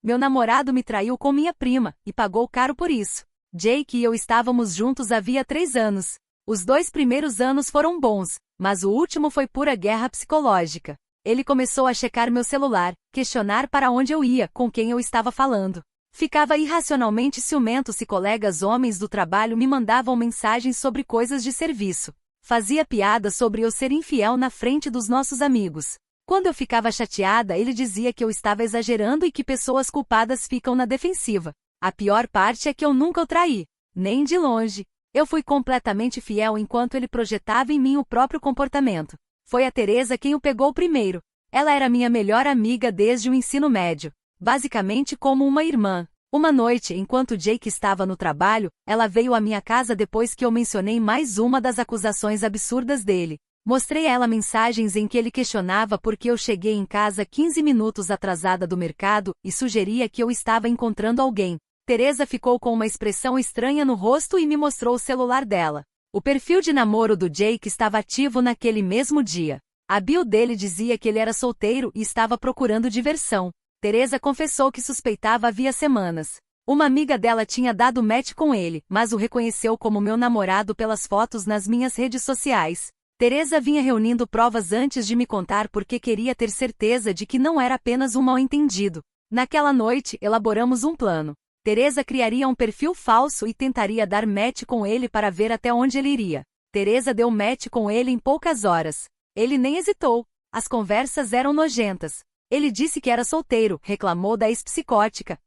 Meu namorado me traiu com minha prima, e pagou caro por isso. Jake e eu estávamos juntos havia 3 anos. Os 2 primeiros anos foram bons, mas o último foi pura guerra psicológica. Ele começou a checar meu celular, questionar para onde eu ia, com quem eu estava falando. Ficava irracionalmente ciumento se colegas homens do trabalho me mandavam mensagens sobre coisas de serviço. Fazia piada sobre eu ser infiel na frente dos nossos amigos. Quando eu ficava chateada, ele dizia que eu estava exagerando e que pessoas culpadas ficam na defensiva. A pior parte é que eu nunca o traí. Nem de longe. Eu fui completamente fiel enquanto ele projetava em mim o próprio comportamento. Foi a Teresa quem o pegou primeiro. Ela era minha melhor amiga desde o ensino médio. Basicamente como uma irmã. Uma noite, enquanto Jake estava no trabalho, ela veio à minha casa depois que eu mencionei mais uma das acusações absurdas dele. Mostrei a ela mensagens em que ele questionava por que eu cheguei em casa 15 minutos atrasada do mercado e sugeria que eu estava encontrando alguém. Teresa ficou com uma expressão estranha no rosto e me mostrou o celular dela. O perfil de namoro do Jake estava ativo naquele mesmo dia. A bio dele dizia que ele era solteiro e estava procurando diversão. Teresa confessou que suspeitava havia semanas. Uma amiga dela tinha dado match com ele, mas o reconheceu como meu namorado pelas fotos nas minhas redes sociais. Teresa vinha reunindo provas antes de me contar porque queria ter certeza de que não era apenas um mal-entendido. Naquela noite, elaboramos um plano. Teresa criaria um perfil falso e tentaria dar match com ele para ver até onde ele iria. Teresa deu match com ele em poucas horas. Ele nem hesitou. As conversas eram nojentas. Ele disse que era solteiro, reclamou da ex-psicótica,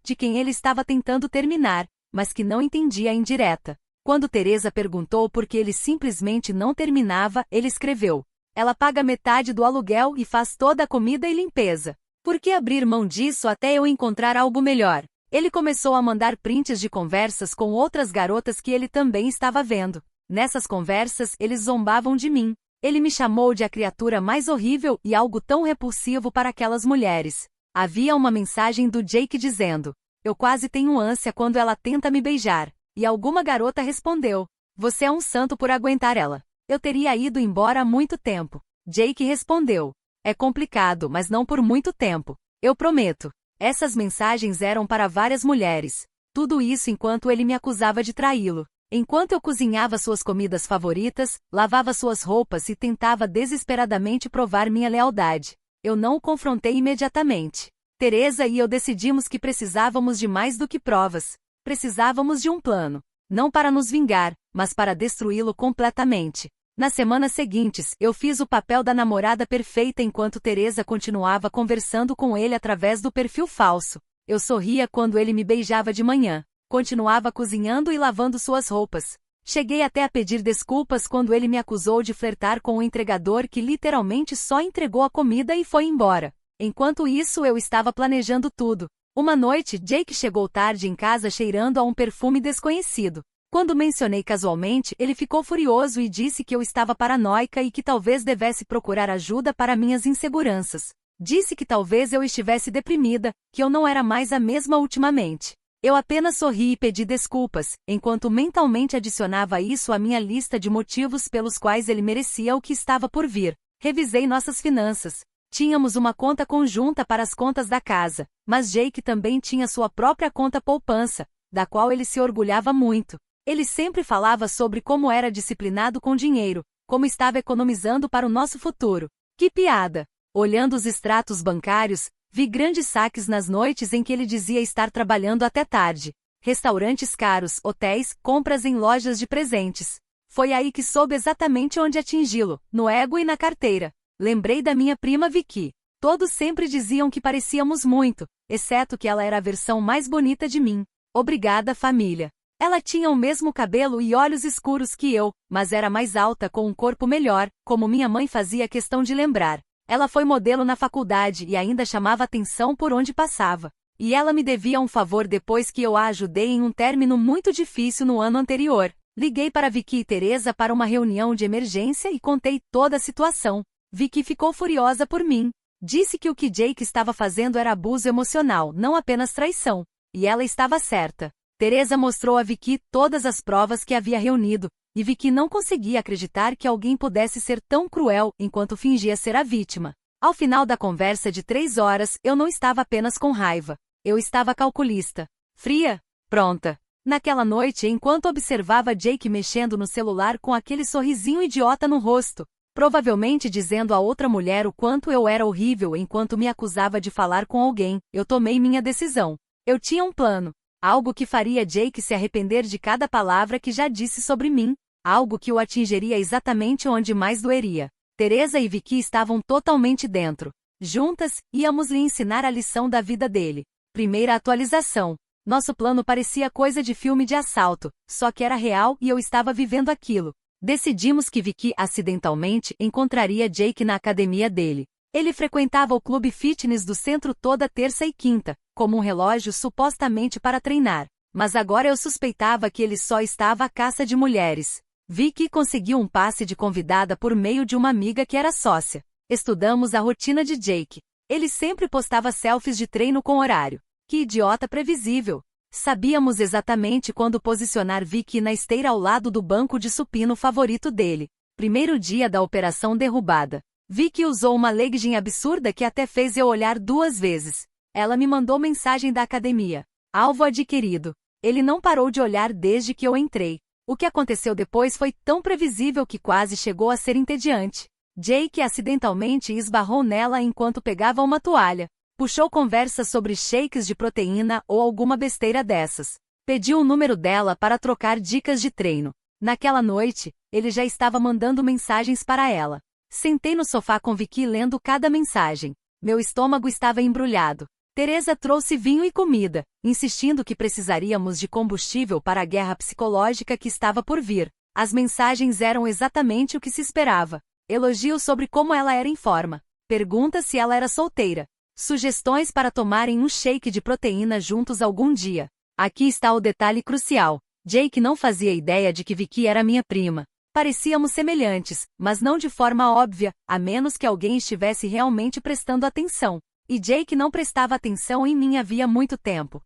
de quem ele estava tentando terminar, mas que não entendia a indireta. Quando Teresa perguntou por que ele simplesmente não terminava, ele escreveu: ela paga metade do aluguel e faz toda a comida e limpeza. Por que abrir mão disso até eu encontrar algo melhor? Ele começou a mandar prints de conversas com outras garotas que ele também estava vendo. Nessas conversas, eles zombavam de mim. Ele me chamou de a criatura mais horrível e algo tão repulsivo para aquelas mulheres. Havia uma mensagem do Jake dizendo: eu quase tenho ânsia quando ela tenta me beijar. E alguma garota respondeu: você é um santo por aguentar ela. Eu teria ido embora há muito tempo. Jake respondeu: é complicado, mas não por muito tempo. Eu prometo. Essas mensagens eram para várias mulheres. Tudo isso enquanto ele me acusava de traí-lo. Enquanto eu cozinhava suas comidas favoritas, lavava suas roupas e tentava desesperadamente provar minha lealdade. Eu não o confrontei imediatamente. Teresa e eu decidimos que precisávamos de mais do que provas. Precisávamos de um plano. Não para nos vingar, mas para destruí-lo completamente. Nas semanas seguintes, eu fiz o papel da namorada perfeita enquanto Teresa continuava conversando com ele através do perfil falso. Eu sorria quando ele me beijava de manhã. Continuava cozinhando e lavando suas roupas. Cheguei até a pedir desculpas quando ele me acusou de flertar com o entregador que literalmente só entregou a comida e foi embora. Enquanto isso, eu estava planejando tudo. Uma noite, Jake chegou tarde em casa cheirando a um perfume desconhecido. Quando mencionei casualmente, ele ficou furioso e disse que eu estava paranoica e que talvez devesse procurar ajuda para minhas inseguranças. Disse que talvez eu estivesse deprimida, que eu não era mais a mesma ultimamente. Eu apenas sorri e pedi desculpas, enquanto mentalmente adicionava isso à minha lista de motivos pelos quais ele merecia o que estava por vir. Revisei nossas finanças. Tínhamos uma conta conjunta para as contas da casa, mas Jake também tinha sua própria conta poupança, da qual ele se orgulhava muito. Ele sempre falava sobre como era disciplinado com dinheiro, como estava economizando para o nosso futuro. Que piada! Olhando os extratos bancários, vi grandes saques nas noites em que ele dizia estar trabalhando até tarde. Restaurantes caros, hotéis, compras em lojas de presentes. Foi aí que soube exatamente onde atingi-lo, no ego e na carteira. Lembrei da minha prima Vicky. Todos sempre diziam que parecíamos muito, exceto que ela era a versão mais bonita de mim. Obrigada, família. Ela tinha o mesmo cabelo e olhos escuros que eu, mas era mais alta com um corpo melhor, como minha mãe fazia questão de lembrar. Ela foi modelo na faculdade e ainda chamava atenção por onde passava. E ela me devia um favor depois que eu a ajudei em um término muito difícil no ano anterior. Liguei para Vicky e Teresa para uma reunião de emergência e contei toda a situação. Vicky ficou furiosa por mim. Disse que o que Jake estava fazendo era abuso emocional, não apenas traição. E ela estava certa. Teresa mostrou a Vicky todas as provas que havia reunido, e Vicky não conseguia acreditar que alguém pudesse ser tão cruel enquanto fingia ser a vítima. Ao final da conversa de 3 horas, eu não estava apenas com raiva. Eu estava calculista. Fria. Pronta. Naquela noite, enquanto observava Jake mexendo no celular com aquele sorrisinho idiota no rosto, provavelmente dizendo a outra mulher o quanto eu era horrível enquanto me acusava de falar com alguém, eu tomei minha decisão. Eu tinha um plano. Algo que faria Jake se arrepender de cada palavra que já disse sobre mim. Algo que o atingiria exatamente onde mais doeria. Teresa e Vicky estavam totalmente dentro. Juntas, íamos lhe ensinar a lição da vida dele. Primeira atualização. Nosso plano parecia coisa de filme de assalto, só que era real e eu estava vivendo aquilo. Decidimos que Vicky acidentalmente encontraria Jake na academia dele. Ele frequentava o clube fitness do centro toda terça e quinta, como um relógio supostamente para treinar. Mas agora eu suspeitava que ele só estava à caça de mulheres. Vicky conseguiu um passe de convidada por meio de uma amiga que era sócia. Estudamos a rotina de Jake. Ele sempre postava selfies de treino com horário. Que idiota previsível. Sabíamos exatamente quando posicionar Vicky na esteira ao lado do banco de supino favorito dele. Primeiro dia da operação derrubada. Vicky usou uma legging absurda que até fez eu olhar 2 vezes. Ela me mandou mensagem da academia. Alvo adquirido. Ele não parou de olhar desde que eu entrei. O que aconteceu depois foi tão previsível que quase chegou a ser entediante. Jake acidentalmente esbarrou nela enquanto pegava uma toalha. Puxou conversa sobre shakes de proteína ou alguma besteira dessas. Pediu o número dela para trocar dicas de treino. Naquela noite, ele já estava mandando mensagens para ela. Sentei no sofá com Vicky lendo cada mensagem. Meu estômago estava embrulhado. Teresa trouxe vinho e comida, insistindo que precisaríamos de combustível para a guerra psicológica que estava por vir. As mensagens eram exatamente o que se esperava. Elogios sobre como ela era em forma. Pergunta se ela era solteira. Sugestões para tomarem um shake de proteína juntos algum dia. Aqui está o detalhe crucial. Jake não fazia ideia de que Vicky era minha prima. Parecíamos semelhantes, mas não de forma óbvia, a menos que alguém estivesse realmente prestando atenção. E Jake não prestava atenção em mim havia muito tempo.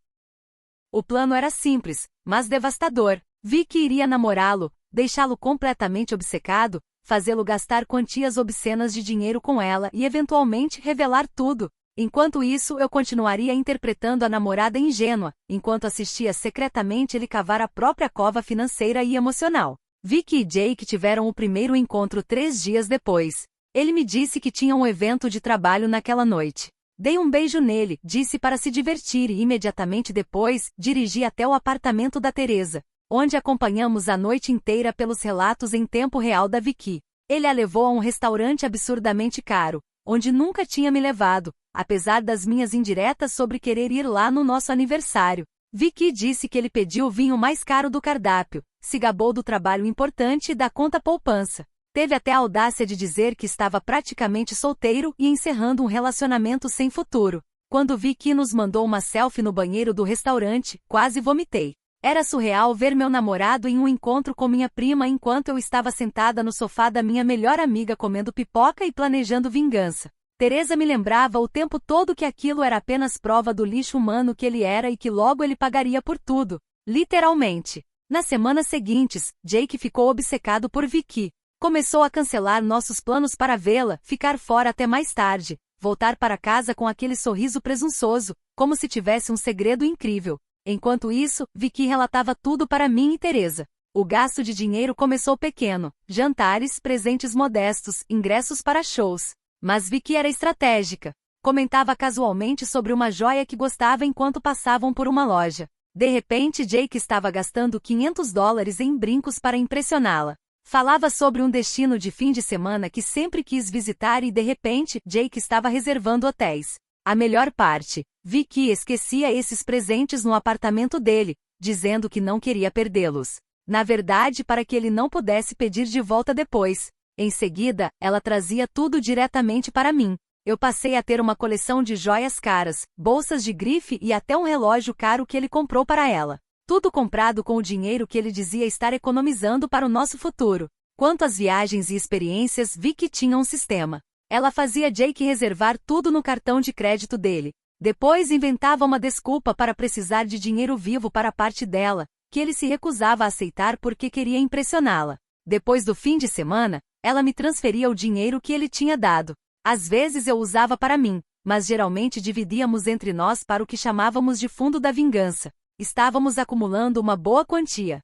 O plano era simples, mas devastador. Vicky iria namorá-lo, deixá-lo completamente obcecado, fazê-lo gastar quantias obscenas de dinheiro com ela e eventualmente revelar tudo. Enquanto isso, eu continuaria interpretando a namorada ingênua, enquanto assistia secretamente ele cavar a própria cova financeira e emocional. Vicky e Jake tiveram o primeiro encontro 3 dias depois. Ele me disse que tinha um evento de trabalho naquela noite. Dei um beijo nele, disse para se divertir e imediatamente depois, dirigi até o apartamento da Teresa, onde acompanhamos a noite inteira pelos relatos em tempo real da Vicky. Ele a levou a um restaurante absurdamente caro, onde nunca tinha me levado, apesar das minhas indiretas sobre querer ir lá no nosso aniversário. Vicky disse que ele pediu o vinho mais caro do cardápio, se gabou do trabalho importante e da conta poupança. Teve até a audácia de dizer que estava praticamente solteiro e encerrando um relacionamento sem futuro. Quando Vicky nos mandou uma selfie no banheiro do restaurante, quase vomitei. Era surreal ver meu namorado em um encontro com minha prima enquanto eu estava sentada no sofá da minha melhor amiga comendo pipoca e planejando vingança. Teresa me lembrava o tempo todo que aquilo era apenas prova do lixo humano que ele era e que logo ele pagaria por tudo. Literalmente. Nas semanas seguintes, Jake ficou obcecado por Vicky. Começou a cancelar nossos planos para vê-la, ficar fora até mais tarde, voltar para casa com aquele sorriso presunçoso, como se tivesse um segredo incrível. Enquanto isso, Vicky relatava tudo para mim e Teresa. O gasto de dinheiro começou pequeno, jantares, presentes modestos, ingressos para shows. Mas Vicky era estratégica. Comentava casualmente sobre uma joia que gostava enquanto passavam por uma loja. De repente Jake estava gastando $500 em brincos para impressioná-la. Falava sobre um destino de fim de semana que sempre quis visitar e de repente, Jake estava reservando hotéis. A melhor parte, Vicky esquecia esses presentes no apartamento dele, dizendo que não queria perdê-los. Na verdade, para que ele não pudesse pedir de volta depois. Em seguida, ela trazia tudo diretamente para mim. Eu passei a ter uma coleção de joias caras, bolsas de grife e até um relógio caro que ele comprou para ela. Tudo comprado com o dinheiro que ele dizia estar economizando para o nosso futuro. Quanto às viagens e experiências, Vicky tinha um sistema. Ela fazia Jake reservar tudo no cartão de crédito dele. Depois inventava uma desculpa para precisar de dinheiro vivo para a parte dela, que ele se recusava a aceitar porque queria impressioná-la. Depois do fim de semana, ela me transferia o dinheiro que ele tinha dado. Às vezes eu usava para mim, mas geralmente dividíamos entre nós para o que chamávamos de fundo da vingança. Estávamos acumulando uma boa quantia.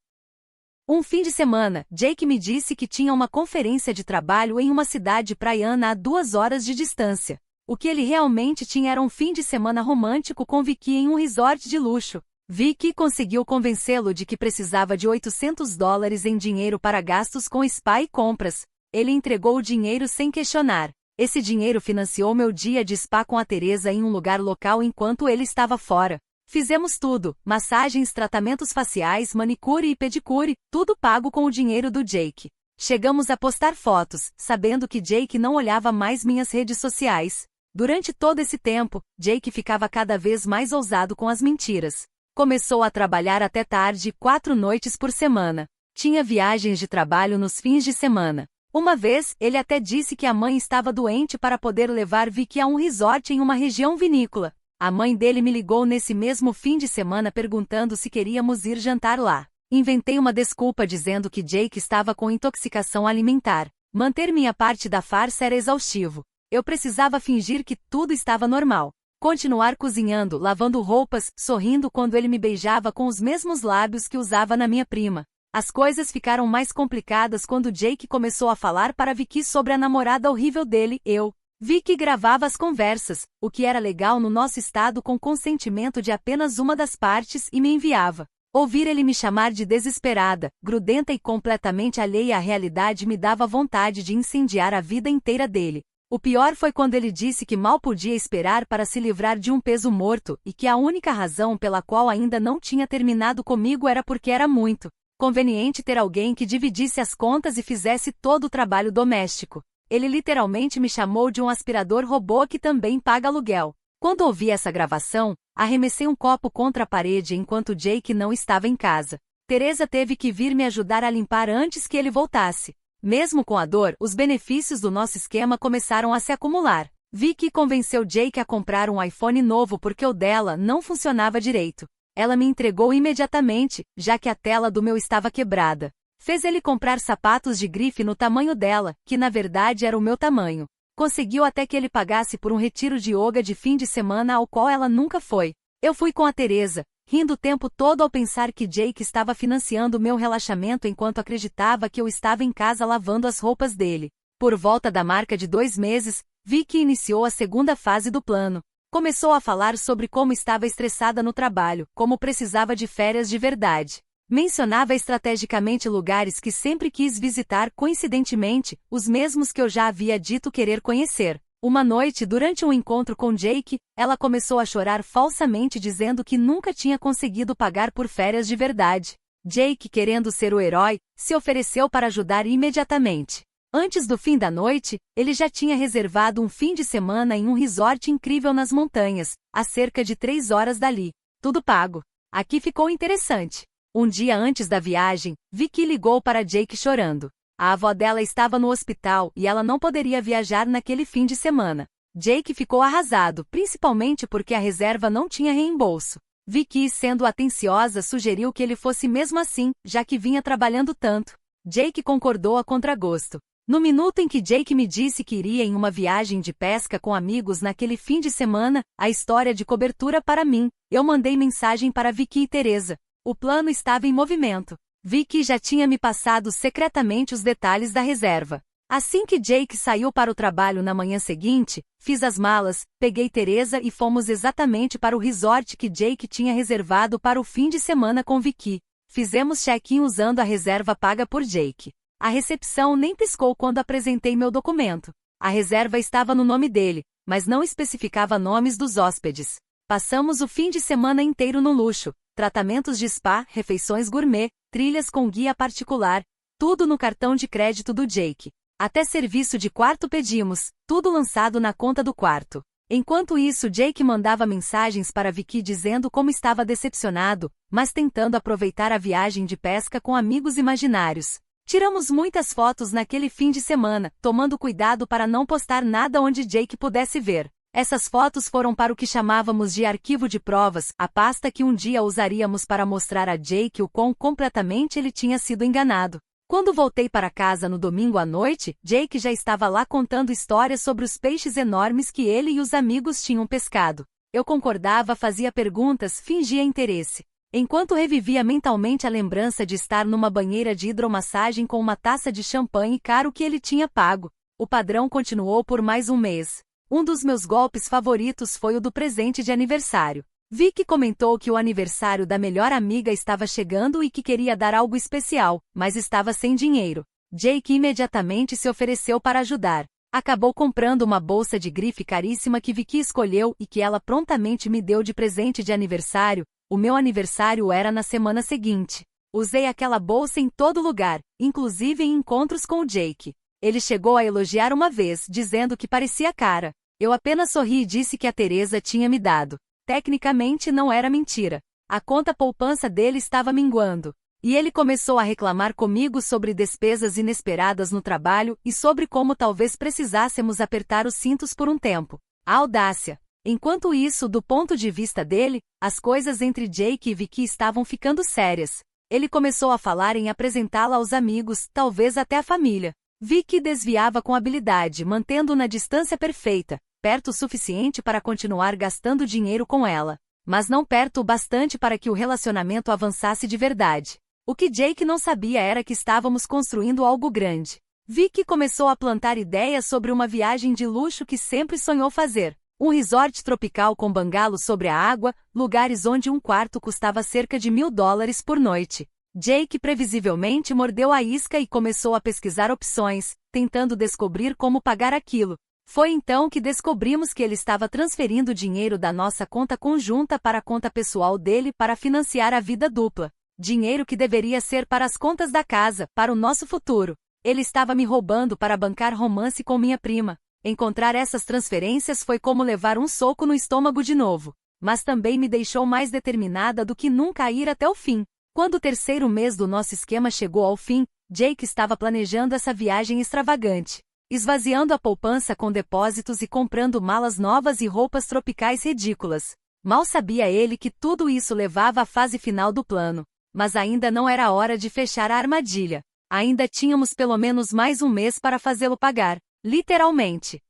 Um fim de semana, Jake me disse que tinha uma conferência de trabalho em uma cidade praiana a 2 horas de distância. O que ele realmente tinha era um fim de semana romântico com Vicky em um resort de luxo. Vicky conseguiu convencê-lo de que precisava de $800 em dinheiro para gastos com spa e compras. Ele entregou o dinheiro sem questionar. Esse dinheiro financiou meu dia de spa com a Teresa em um lugar local enquanto ele estava fora. Fizemos tudo, massagens, tratamentos faciais, manicure e pedicure, tudo pago com o dinheiro do Jake. Chegamos a postar fotos, sabendo que Jake não olhava mais minhas redes sociais. Durante todo esse tempo, Jake ficava cada vez mais ousado com as mentiras. Começou a trabalhar até tarde, 4 noites por semana. Tinha viagens de trabalho nos fins de semana. Uma vez, ele até disse que a mãe estava doente para poder levar Vicky a um resort em uma região vinícola. A mãe dele me ligou nesse mesmo fim de semana perguntando se queríamos ir jantar lá. Inventei uma desculpa dizendo que Jake estava com intoxicação alimentar. Manter minha parte da farsa era exaustivo. Eu precisava fingir que tudo estava normal. Continuar cozinhando, lavando roupas, sorrindo quando ele me beijava com os mesmos lábios que usava na minha prima. As coisas ficaram mais complicadas quando Jake começou a falar para Vicky sobre a namorada horrível dele, eu. Vicky gravava as conversas, o que era legal no nosso estado com consentimento de apenas uma das partes e me enviava. Ouvir ele me chamar de desesperada, grudenta e completamente alheia à realidade me dava vontade de incendiar a vida inteira dele. O pior foi quando ele disse que mal podia esperar para se livrar de um peso morto e que a única razão pela qual ainda não tinha terminado comigo era porque era muito conveniente ter alguém que dividisse as contas e fizesse todo o trabalho doméstico. Ele literalmente me chamou de um aspirador robô que também paga aluguel. Quando ouvi essa gravação, arremessei um copo contra a parede enquanto Jake não estava em casa. Teresa teve que vir me ajudar a limpar antes que ele voltasse. Mesmo com a dor, os benefícios do nosso esquema começaram a se acumular. Vicky convenceu Jake a comprar um iPhone novo porque o dela não funcionava direito. Ela me entregou imediatamente, já que a tela do meu estava quebrada. Fez ele comprar sapatos de grife no tamanho dela, que na verdade era o meu tamanho. Conseguiu até que ele pagasse por um retiro de yoga de fim de semana ao qual ela nunca foi. Eu fui com a Teresa, rindo o tempo todo ao pensar que Jake estava financiando meu relaxamento enquanto acreditava que eu estava em casa lavando as roupas dele. Por volta da marca de 2 meses, Vicky iniciou a segunda fase do plano. Começou a falar sobre como estava estressada no trabalho, como precisava de férias de verdade. Mencionava estrategicamente lugares que sempre quis visitar coincidentemente, os mesmos que eu já havia dito querer conhecer. Uma noite, durante um encontro com Jake, ela começou a chorar falsamente dizendo que nunca tinha conseguido pagar por férias de verdade. Jake, querendo ser o herói, se ofereceu para ajudar imediatamente. Antes do fim da noite, ele já tinha reservado um fim de semana em um resort incrível nas montanhas, a cerca de 3 horas dali. Tudo pago. Aqui ficou interessante. Um dia antes da viagem, Vicky ligou para Jake chorando. A avó dela estava no hospital e ela não poderia viajar naquele fim de semana. Jake ficou arrasado, principalmente porque a reserva não tinha reembolso. Vicky, sendo atenciosa, sugeriu que ele fosse mesmo assim, já que vinha trabalhando tanto. Jake concordou a contragosto. No minuto em que Jake me disse que iria em uma viagem de pesca com amigos naquele fim de semana, a história de cobertura para mim, eu mandei mensagem para Vicky e Teresa. O plano estava em movimento. Vicky já tinha me passado secretamente os detalhes da reserva. Assim que Jake saiu para o trabalho na manhã seguinte, fiz as malas, peguei Teresa e fomos exatamente para o resort que Jake tinha reservado para o fim de semana com Vicky. Fizemos check-in usando a reserva paga por Jake. A recepção nem piscou quando apresentei meu documento. A reserva estava no nome dele, mas não especificava nomes dos hóspedes. Passamos o fim de semana inteiro no luxo. Tratamentos de spa, refeições gourmet, trilhas com guia particular, tudo no cartão de crédito do Jake. Até serviço de quarto pedimos, tudo lançado na conta do quarto. Enquanto isso, Jake mandava mensagens para Vicky dizendo como estava decepcionado, mas tentando aproveitar a viagem de pesca com amigos imaginários. Tiramos muitas fotos naquele fim de semana, tomando cuidado para não postar nada onde Jake pudesse ver. Essas fotos foram para o que chamávamos de arquivo de provas, a pasta que um dia usaríamos para mostrar a Jake o quão completamente ele tinha sido enganado. Quando voltei para casa no domingo à noite, Jake já estava lá contando histórias sobre os peixes enormes que ele e os amigos tinham pescado. Eu concordava, fazia perguntas, fingia interesse. Enquanto revivia mentalmente a lembrança de estar numa banheira de hidromassagem com uma taça de champanhe caro que ele tinha pago. O padrão continuou por mais um mês. Um dos meus golpes favoritos foi o do presente de aniversário. Vicky comentou que o aniversário da melhor amiga estava chegando e que queria dar algo especial, mas estava sem dinheiro. Jake imediatamente se ofereceu para ajudar. Acabou comprando uma bolsa de grife caríssima que Vicky escolheu e que ela prontamente me deu de presente de aniversário. O meu aniversário era na semana seguinte. Usei aquela bolsa em todo lugar, inclusive em encontros com o Jake. Ele chegou a elogiar uma vez, dizendo que parecia cara. Eu apenas sorri e disse que a Teresa tinha me dado. Tecnicamente não era mentira. A conta poupança dele estava minguando. E ele começou a reclamar comigo sobre despesas inesperadas no trabalho e sobre como talvez precisássemos apertar os cintos por um tempo. A audácia. Enquanto isso, do ponto de vista dele, as coisas entre Jake e Vicky estavam ficando sérias. Ele começou a falar em apresentá-la aos amigos, talvez até à família. Vicky desviava com habilidade, mantendo-o na distância perfeita, perto o suficiente para continuar gastando dinheiro com ela, mas não perto o bastante para que o relacionamento avançasse de verdade. O que Jake não sabia era que estávamos construindo algo grande. Vicky começou a plantar ideias sobre uma viagem de luxo que sempre sonhou fazer. Um resort tropical com bangalo sobre a água, lugares onde um quarto custava cerca de $1.000 por noite. Jake previsivelmente mordeu a isca e começou a pesquisar opções, tentando descobrir como pagar aquilo. Foi então que descobrimos que ele estava transferindo dinheiro da nossa conta conjunta para a conta pessoal dele para financiar a vida dupla. Dinheiro que deveria ser para as contas da casa, para o nosso futuro. Ele estava me roubando para bancar romance com minha prima. Encontrar essas transferências foi como levar um soco no estômago de novo. Mas também me deixou mais determinada do que nunca a ir até o fim. Quando o terceiro mês do nosso esquema chegou ao fim, Jake estava planejando essa viagem extravagante. Esvaziando a poupança com depósitos e comprando malas novas e roupas tropicais ridículas. Mal sabia ele que tudo isso levava à fase final do plano. Mas ainda não era hora de fechar a armadilha. Ainda tínhamos pelo menos mais um mês para fazê-lo pagar, literalmente.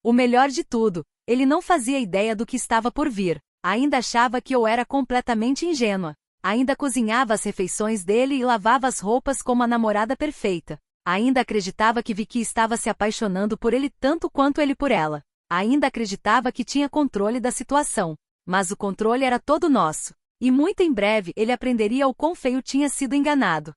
O melhor de tudo, ele não fazia ideia do que estava por vir. Ainda achava que eu era completamente ingênua. Ainda cozinhava as refeições dele e lavava as roupas como a namorada perfeita. Ainda acreditava que Vicky estava se apaixonando por ele tanto quanto ele por ela. Ainda acreditava que tinha controle da situação. Mas o controle era todo nosso. E muito em breve ele aprenderia o quão feio tinha sido enganado.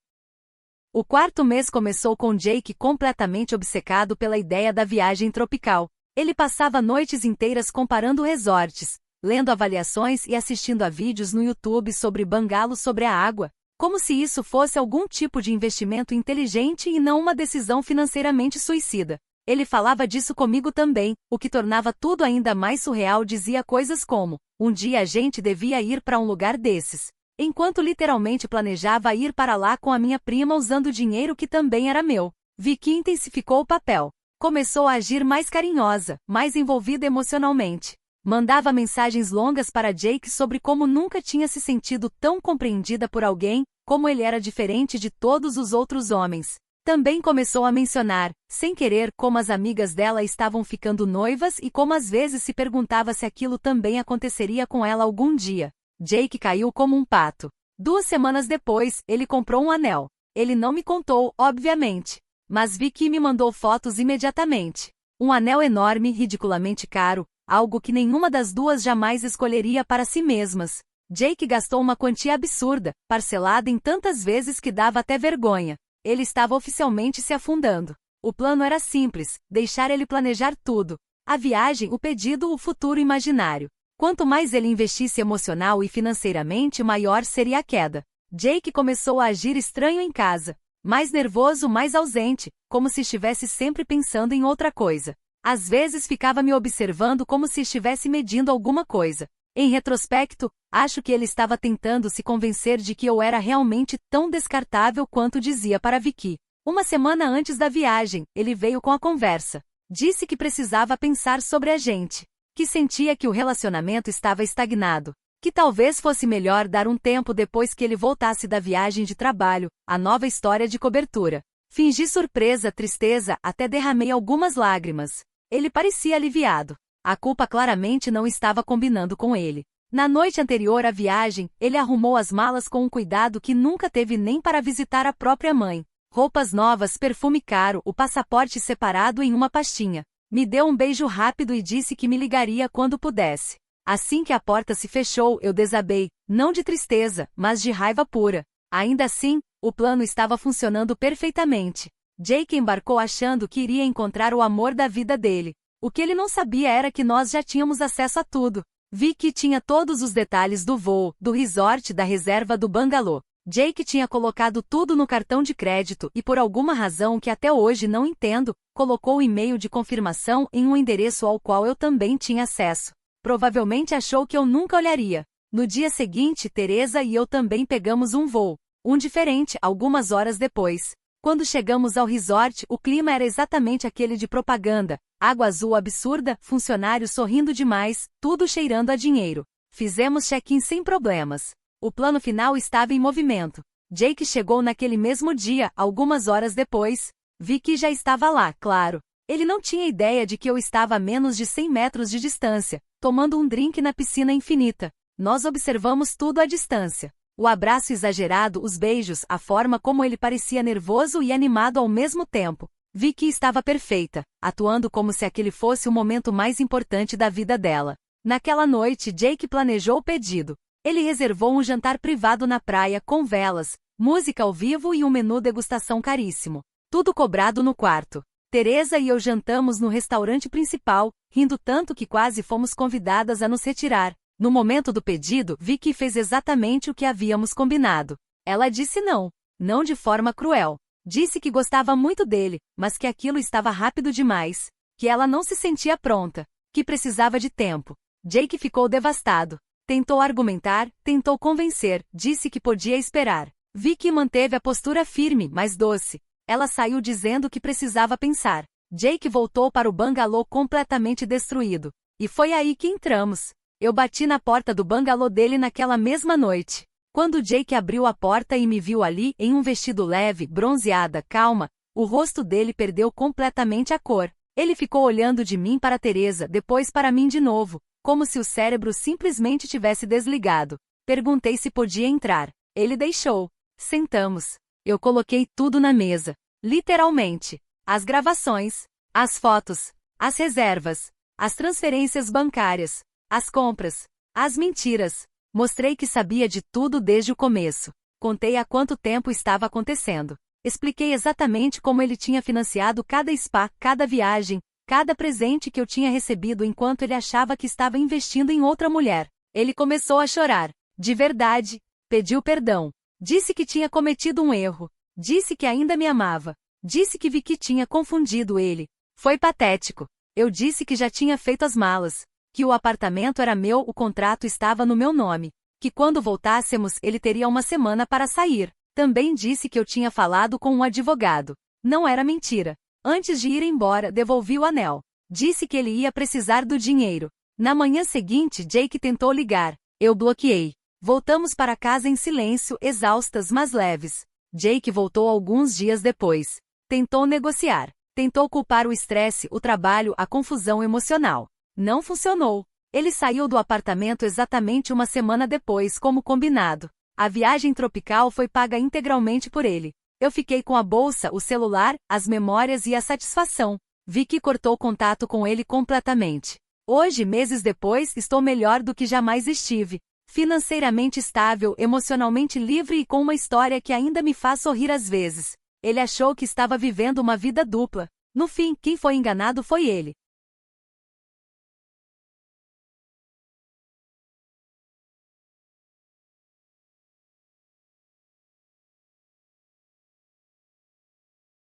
O quarto mês começou com Jake completamente obcecado pela ideia da viagem tropical. Ele passava noites inteiras comparando resorts, lendo avaliações e assistindo a vídeos no YouTube sobre bangalos sobre a água. Como se isso fosse algum tipo de investimento inteligente e não uma decisão financeiramente suicida. Ele falava disso comigo também, o que tornava tudo ainda mais surreal. Dizia coisas como, um dia a gente devia ir para um lugar desses. Enquanto literalmente planejava ir para lá com a minha prima usando dinheiro que também era meu. Vicky intensificou o papel. Começou a agir mais carinhosa, mais envolvida emocionalmente. Mandava mensagens longas para Jake sobre como nunca tinha se sentido tão compreendida por alguém, como ele era diferente de todos os outros homens. Também começou a mencionar, sem querer, como as amigas dela estavam ficando noivas e como às vezes se perguntava se aquilo também aconteceria com ela algum dia. Jake caiu como um pato. 2 semanas depois, ele comprou um anel. Ele não me contou, obviamente. Mas Vicky me mandou fotos imediatamente. Um anel enorme, ridiculamente caro, algo que nenhuma das duas jamais escolheria para si mesmas. Jake gastou uma quantia absurda, parcelada em tantas vezes que dava até vergonha. Ele estava oficialmente se afundando. O plano era simples, deixar ele planejar tudo. A viagem, o pedido, o futuro imaginário. Quanto mais ele investisse emocional e financeiramente, maior seria a queda. Jake começou a agir estranho em casa. Mais nervoso, mais ausente, como se estivesse sempre pensando em outra coisa. Às vezes ficava me observando como se estivesse medindo alguma coisa. Em retrospecto, acho que ele estava tentando se convencer de que eu era realmente tão descartável quanto dizia para Vicky. Uma semana antes da viagem, ele veio com a conversa. Disse que precisava pensar sobre a gente. Que sentia que o relacionamento estava estagnado. Que talvez fosse melhor dar um tempo depois que ele voltasse da viagem de trabalho, a nova história de cobertura. Fingi surpresa, tristeza, até derramei algumas lágrimas. Ele parecia aliviado. A culpa claramente não estava combinando com ele. Na noite anterior à viagem, ele arrumou as malas com um cuidado que nunca teve nem para visitar a própria mãe. Roupas novas, perfume caro, o passaporte separado em uma pastinha. Me deu um beijo rápido e disse que me ligaria quando pudesse. Assim que a porta se fechou, eu desabei, não de tristeza, mas de raiva pura. Ainda assim, o plano estava funcionando perfeitamente. Jake embarcou achando que iria encontrar o amor da vida dele. O que ele não sabia era que nós já tínhamos acesso a tudo. Vi que tinha todos os detalhes do voo, do resort, da reserva do bangalô. Jake tinha colocado tudo no cartão de crédito e por alguma razão que até hoje não entendo, colocou o e-mail de confirmação em um endereço ao qual eu também tinha acesso. Provavelmente achou que eu nunca olharia. No dia seguinte, Teresa e eu também pegamos um voo. Um diferente, algumas horas depois. Quando chegamos ao resort, o clima era exatamente aquele de propaganda. Água azul absurda, funcionários sorrindo demais, tudo cheirando a dinheiro. Fizemos check-in sem problemas. O plano final estava em movimento. Jake chegou naquele mesmo dia, algumas horas depois. Vi que já estava lá, claro. Ele não tinha ideia de que eu estava a menos de 100 metros de distância, tomando um drink na piscina infinita. Nós observamos tudo à distância. O abraço exagerado, os beijos, a forma como ele parecia nervoso e animado ao mesmo tempo. Vi que estava perfeita, atuando como se aquele fosse o momento mais importante da vida dela. Naquela noite, Jake planejou o pedido. Ele reservou um jantar privado na praia com velas, música ao vivo e um menu degustação caríssimo. Tudo cobrado no quarto. Teresa e eu jantamos no restaurante principal, rindo tanto que quase fomos convidadas a nos retirar. No momento do pedido, Vicky fez exatamente o que havíamos combinado. Ela disse não. Não de forma cruel. Disse que gostava muito dele, mas que aquilo estava rápido demais. Que ela não se sentia pronta. Que precisava de tempo. Jake ficou devastado. Tentou argumentar, tentou convencer, disse que podia esperar. Vicky manteve a postura firme, mas doce. Ela saiu dizendo que precisava pensar. Jake voltou para o bangalô completamente destruído. E foi aí que entramos. Eu bati na porta do bangalô dele naquela mesma noite. Quando Jake abriu a porta e me viu ali, em um vestido leve, bronzeada, calma, o rosto dele perdeu completamente a cor. Ele ficou olhando de mim para Teresa, depois para mim de novo, como se o cérebro simplesmente tivesse desligado. Perguntei se podia entrar. Ele deixou. Sentamos. Eu coloquei tudo na mesa. Literalmente. As gravações, as fotos, as reservas, as transferências bancárias, as compras, as mentiras. Mostrei que sabia de tudo desde o começo. Contei há quanto tempo estava acontecendo. Expliquei exatamente como ele tinha financiado cada spa, cada viagem, cada presente que eu tinha recebido enquanto ele achava que estava investindo em outra mulher. Ele começou a chorar. De verdade. Pediu perdão. Disse que tinha cometido um erro. Disse que ainda me amava. Disse que vi que tinha confundido ele. Foi patético. Eu disse que já tinha feito as malas. Que o apartamento era meu, o contrato estava no meu nome. Que quando voltássemos ele teria uma semana para sair. Também disse que eu tinha falado com um advogado. Não era mentira. Antes de ir embora, devolvi o anel. Disse que ele ia precisar do dinheiro. Na manhã seguinte, Jake tentou ligar. Eu bloqueei. Voltamos para casa em silêncio, exaustas mas leves. Jake voltou alguns dias depois. Tentou negociar. Tentou culpar o estresse, o trabalho, a confusão emocional. Não funcionou. Ele saiu do apartamento exatamente uma semana depois, como combinado. A viagem tropical foi paga integralmente por ele. Eu fiquei com a bolsa, o celular, as memórias e a satisfação. Vi que cortou contato com ele completamente. Hoje, meses depois, estou melhor do que jamais estive. Financeiramente estável, emocionalmente livre e com uma história que ainda me faz sorrir às vezes. Ele achou que estava vivendo uma vida dupla. No fim, quem foi enganado foi ele.